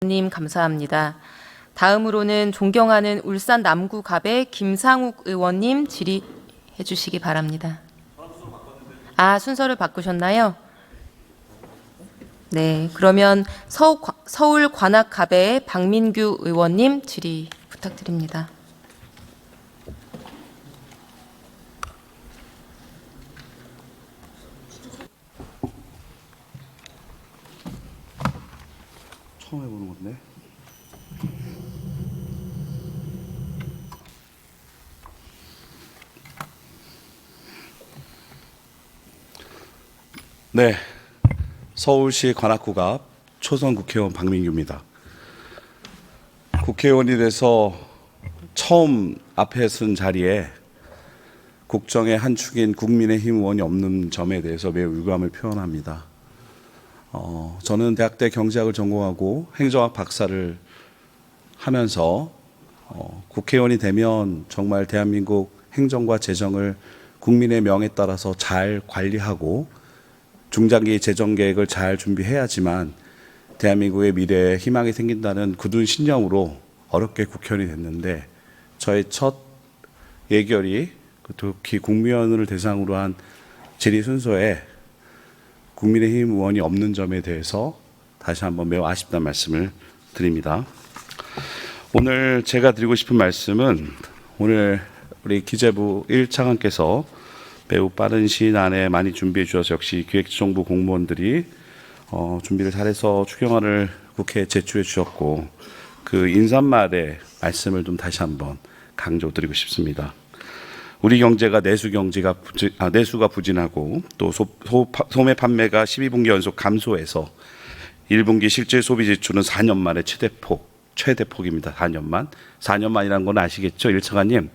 님 감사합니다. 다음으로는 존경하는 울산 남구갑의 김상욱 의원님 질의해 주시기 바랍니다. 순서를 바꾸셨나요? 네, 그러면 서울 관악갑의 박민규 의원님 질의 부탁드립니다. 처음 해보는 건데. 네, 서울시 관악구갑 초선 국회의원 박민규입니다. 국회의원이 돼서 처음 앞에 쓴 자리에 국정의 한 축인 국민의힘 의원이 없는 점에 대해서 매우 유감을 표현합니다. 저는 대학때 경제학을 전공하고 행정학 박사를 하면서 국회의원이 되면 정말 대한민국 행정과 재정을 국민의 명에 따라서 잘 관리하고 중장기 재정 계획을 잘 준비해야지만 대한민국의 미래에 희망이 생긴다는 굳은 신념으로 어렵게 국회의원이 됐는데, 저의 첫 예결이 특히 국무위원을 대상으로 한 질의 순서에 국민의힘 의원이 없는 점에 대해서 다시 한번 매우 아쉽다는 말씀을 드립니다. 오늘 제가 드리고 싶은 말씀은, 오늘 우리 기재부 1차관께서 매우 빠른 시일 안에 많이 준비해 주셔서 역시 기획재정부 공무원들이 준비를 잘해서 추경안을 국회에 제출해 주셨고, 그 인사말의 말씀을 좀 다시 한번 강조드리고 싶습니다. 우리 경제가 내수가 부진하고 또 소매 판매가 12분기 연속 감소해서 1분기 실질 소비 지출은 4년 만에 최대폭입니다. 4년 만이라는 건 아시겠죠? 1차관님,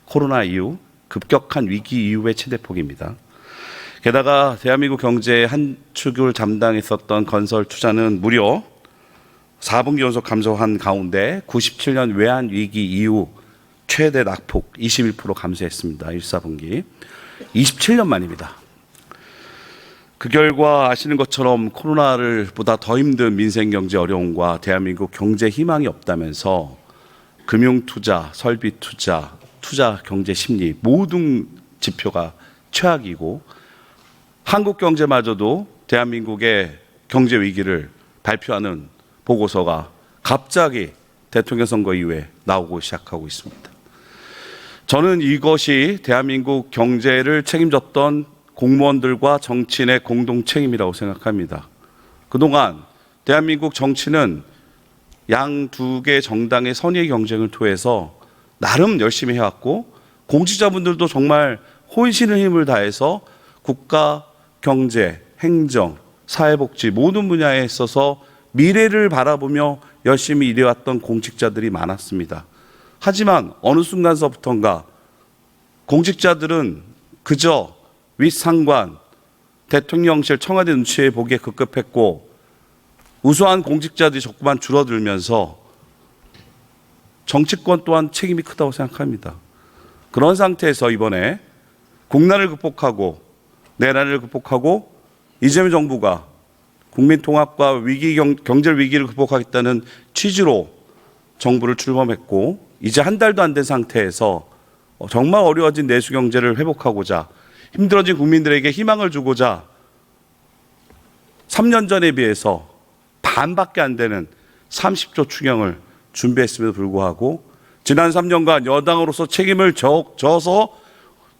코로나 이후 급격한 위기 이후의 최대폭입니다. 게다가 대한민국 경제의 한 축을 담당했었던 건설 투자는 무려 4분기 연속 감소한 가운데 97년 외환 위기 이후 최대 낙폭 21% 감소했습니다. 1사분기 27년 만입니다. 그 결과 아시는 것처럼 코로나를 보다 더 힘든 민생 경제 어려움과 대한민국 경제 희망이 없다면서 금융 투자, 설비 투자, 투자 경제 심리 모든 지표가 최악이고, 한국 경제마저도 대한민국의 경제 위기를 발표하는 보고서가 갑자기 대통령 선거 이후에 나오고 시작하고 있습니다. 저는 이것이 대한민국 경제를 책임졌던 공무원들과 정치인의 공동 책임이라고 생각합니다. 그동안 대한민국 정치는 양 두 개 정당의 선의의 경쟁을 통해서 나름 열심히 해왔고, 공직자분들도 정말 혼신의 힘을 다해서 국가, 경제, 행정, 사회복지 모든 분야에 있어서 미래를 바라보며 열심히 일해왔던 공직자들이 많았습니다. 하지만 어느 순간서부터인가 공직자들은 그저 윗상관, 대통령실, 청와대 눈치에 보기에 급급했고, 우수한 공직자들이 자꾸만 줄어들면서 정치권 또한 책임이 크다고 생각합니다. 그런 상태에서 이번에 국난을 극복하고 내란을 극복하고 이재명 정부가 국민 통합과 경제 위기를 극복하겠다는 취지로 정부를 출범했고, 이제 한 달도 안 된 상태에서 정말 어려워진 내수 경제를 회복하고자, 힘들어진 국민들에게 희망을 주고자 3년 전에 비해서 반밖에 안 되는 30조 추경을 준비했음에도 불구하고 지난 3년간 여당으로서 책임을 져서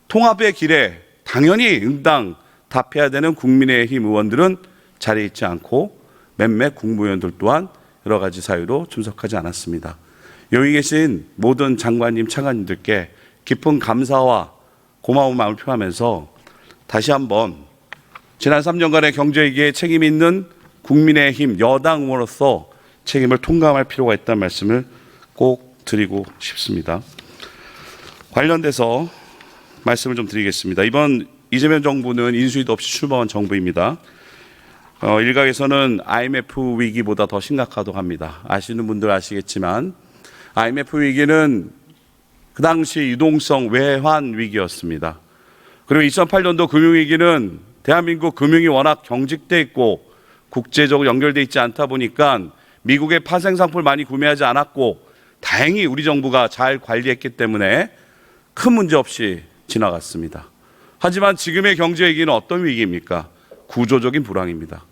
통합의 길에 당연히 응당 답해야 되는 국민의힘 의원들은 자리에 있지 않고, 몇몇 국무위원들 또한 여러 가지 사유로 출석하지 않았습니다. 여기 계신 모든 장관님, 차관님들께 깊은 감사와 고마운 마음을 표하면서 다시 한번 지난 3년간의 경제위기에 책임 있는 국민의힘 여당 의원으로서 책임을 통감할 필요가 있다는 말씀을 꼭 드리고 싶습니다. 관련돼서 말씀을 좀 드리겠습니다. 이번 이재명 정부는 인수위도 없이 출범한 정부입니다. 일각에서는 IMF 위기보다 더 심각하다고 합니다. 아시는 분들 아시겠지만 IMF 위기는 그 당시 유동성 외환 위기였습니다. 그리고 2008년도 금융위기는 대한민국 금융이 워낙 경직돼 있고 국제적으로 연결돼 있지 않다 보니까 미국의 파생 상품을 많이 구매하지 않았고 다행히 우리 정부가 잘 관리했기 때문에 큰 문제 없이 지나갔습니다. 하지만 지금의 경제 위기는 어떤 위기입니까? 구조적인 불황입니다.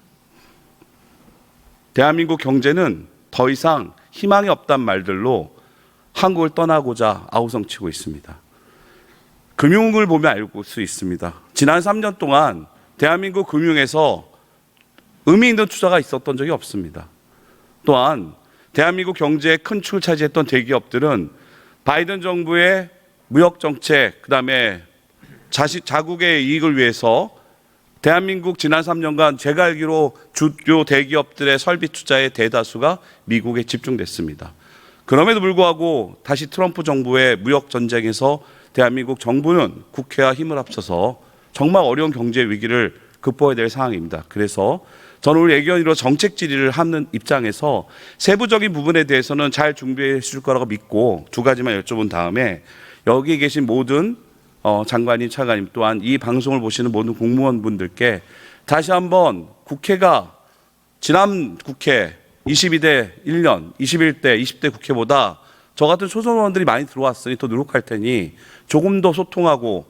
대한민국 경제는 더 이상 희망이 없다는 말들로 한국을 떠나고자 아우성치고 있습니다. 금융을 보면 알 수 있습니다. 지난 3년 동안 대한민국 금융에서 의미 있는 투자가 있었던 적이 없습니다. 또한 대한민국 경제의 큰 축을 차지했던 대기업들은 바이든 정부의 무역 정책, 그다음에 자국의 이익을 위해서 대한민국 지난 3년간 제가 알기로 주요 대기업들의 설비 투자의 대다수가 미국에 집중됐습니다. 그럼에도 불구하고 다시 트럼프 정부의 무역 전쟁에서 대한민국 정부는 국회와 힘을 합쳐서 정말 어려운 경제 위기를 극복해야 될 상황입니다. 그래서 저는 우리 애견이로 정책 질의를 하는 입장에서 세부적인 부분에 대해서는 잘 준비해 줄 거라고 믿고 두 가지만 여쭤본 다음에 여기 계신 모든 장관님, 차관님 또한 이 방송을 보시는 모든 공무원분들께 다시 한번 국회가 지난 국회 22대 1년, 21대, 20대 국회보다 저 같은 초선 의원들이 많이 들어왔으니 더 노력할 테니 조금 더 소통하고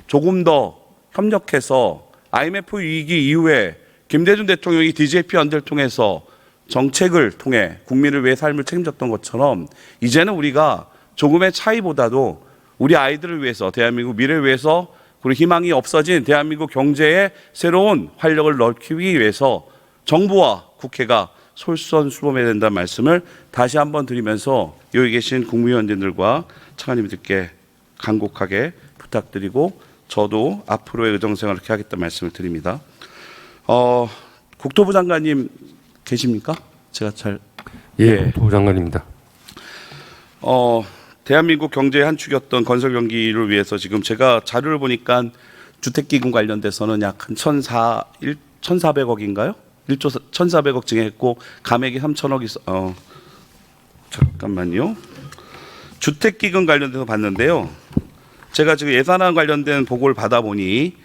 조금 더 협력해서 IMF 위기 이후에 김대중 대통령이 DJP 연대를 통해서 정책을 통해 국민을 위해 삶을 책임졌던 것처럼 이제는 우리가 조금의 차이보다도 우리 아이들을 위해서 대한민국 미래를 위해서 그리고 희망이 없어진 대한민국 경제에 새로운 활력을 넣기 위해서 정부와 국회가 솔선수범해야 된다는 말씀을 다시 한번 드리면서 여기 계신 국무위원들과 차관님들께 간곡하게 부탁드리고 저도 앞으로의 의정생활을 이렇게 하겠다는 말씀을 드립니다. 국토부 장관님 계십니까? 제가 잘 예, 국토부 장관입니다. 대한민국 경제의 한 축이었던 건설 경기를 위해서 지금 제가 자료를 보니까 주택기금 관련돼서는 약 한 1,400억인가요? 1조 1,400억 증액했고 감액이 3,000억이 잠깐만요. 주택기금 관련돼서 봤는데요. 제가 지금 예산안 관련된 보고를 받아보니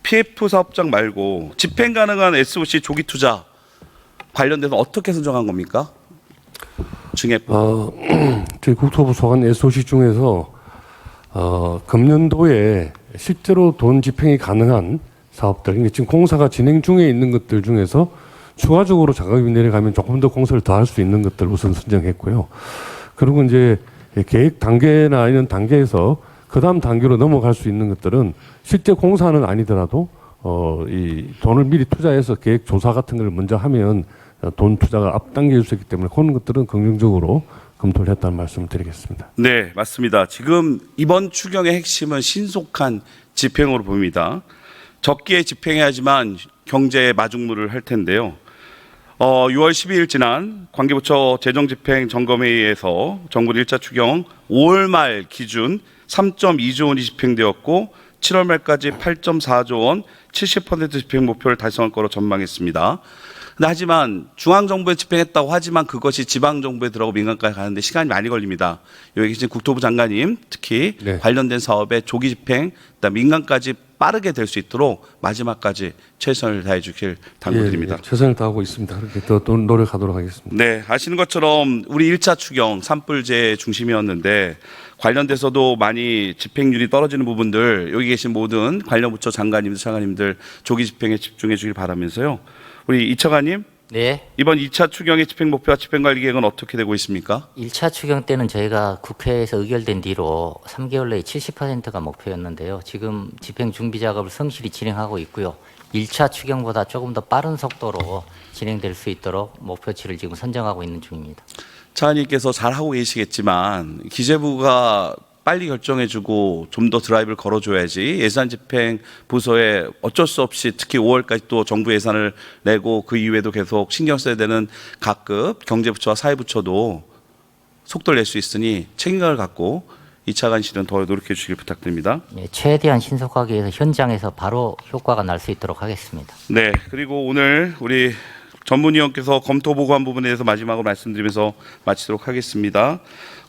PF 사업장 말고 집행 가능한 SOC 조기 투자 관련돼서 어떻게 선정한 겁니까? 증액. 저희 국토부 소관 SOC 중에서 금년도에 실제로 돈 집행이 가능한 사업들, 그러니까 지금 공사가 진행 중에 있는 것들 중에서 추가적으로 자금이 내려가면 조금 더 공사를 더 할 수 있는 것들 우선 선정했고요. 그리고 이제 계획 단계나 이런 단계에서 그 다음 단계로 넘어갈 수 있는 것들은 실제 공사는 아니더라도 이 돈을 미리 투자해서 계획 조사 같은 걸 먼저 하면 돈 투자가 앞당길 수 있기 때문에 그런 것들은 긍정적으로 검토를 했다는 말씀을 드리겠습니다. 네, 맞습니다. 지금 이번 추경의 핵심은 신속한 집행으로 보입니다. 적기에 집행해야지만 경제에 마중물을 할 텐데요. 6월 12일 지난 관계부처 재정집행 점검회의에서 정부는 1차 추경 5월 말 기준 3.2조 원이 집행되었고 7월 말까지 8.4조 원 70% 집행 목표를 달성할 거로 전망했습니다. 하지만 중앙정부에 집행했다고 하지만 그것이 지방정부에 들어가고 민간까지 가는데 시간이 많이 걸립니다. 여기 계신 국토부 장관님 특히 네. 관련된 사업의 조기 집행, 그다음 민간까지 빠르게 될 수 있도록 마지막까지 최선을 다해 주길 당부드립니다. 예, 최선을 다하고 있습니다. 그렇게 더 노력하도록 하겠습니다. 네, 아시는 것처럼 우리 1차 추경 산불제 중심이었는데 관련돼서도 많이 집행률이 떨어지는 부분들 여기 계신 모든 관련 부처 장관님들, 차관님들 조기 집행에 집중해 주길 바라면서요. 우리 이 차관님, 네. 이번 2차 추경의 집행 목표와 집행 관리 계획은 어떻게 되고 있습니까? 1차 추경 때는 저희가 국회에서 의결된 뒤로 3개월 내에 70%가 목표였는데요. 지금 집행 준비 작업을 성실히 진행하고 있고요. 1차 추경보다 조금 더 빠른 속도로 진행될 수 있도록 목표치를 지금 선정하고 있는 중입니다. 차관님께서 잘 하고 계시겠지만 기재부가 빨리 결정해주고 좀 더 드라이브를 걸어줘야지 예산 집행 부서에 어쩔 수 없이 특히 5월까지 또 정부 예산을 내고 그 이후에도 계속 신경 써야 되는 각급 경제부처와 사회부처도 속도를 낼 수 있으니 책임감을 갖고 2차 간실은 더 노력해 주시길 부탁드립니다. 네, 최대한 신속하게 해서 현장에서 바로 효과가 날 수 있도록 하겠습니다. 네, 그리고 오늘 우리 전문위원께서 검토 보고한 부분에 대해서 마지막으로 말씀드리면서 마치도록 하겠습니다.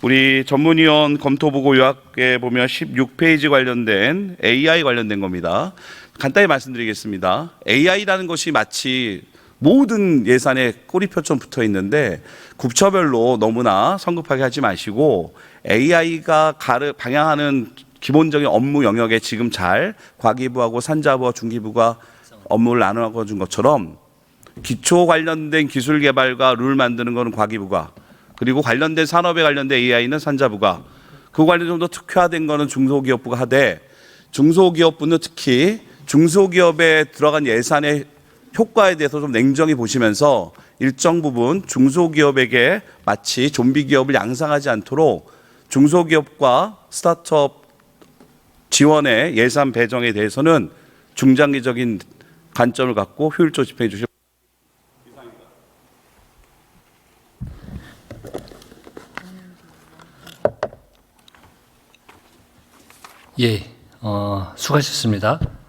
우리 전문위원 검토 보고 요약에 보면 16페이지 관련된 AI 관련된 겁니다. 간단히 말씀드리겠습니다. AI라는 것이 마치 모든 예산에 꼬리표점 붙어 있는데 국처별로 너무나 성급하게 하지 마시고 AI가 방향하는 기본적인 업무 영역에 지금 잘 과기부하고 산자부와 중기부가 업무를 나눠 준 것처럼 기초 관련된 기술 개발과 룰 만드는 거는 과기부가, 그리고 관련된 산업에 관련된 AI는 산자부가, 그 관련 좀 더 특화된 거는 중소기업부가 하되, 중소기업부는 특히 중소기업에 들어간 예산의 효과에 대해서 좀 냉정히 보시면서 일정 부분 중소기업에게 마치 좀비 기업을 양상하지 않도록 중소기업과 스타트업 지원의 예산 배정에 대해서는 중장기적인 관점을 갖고 효율적으로 집행해 주시기 바랍니다. 예, 수고하셨습니다.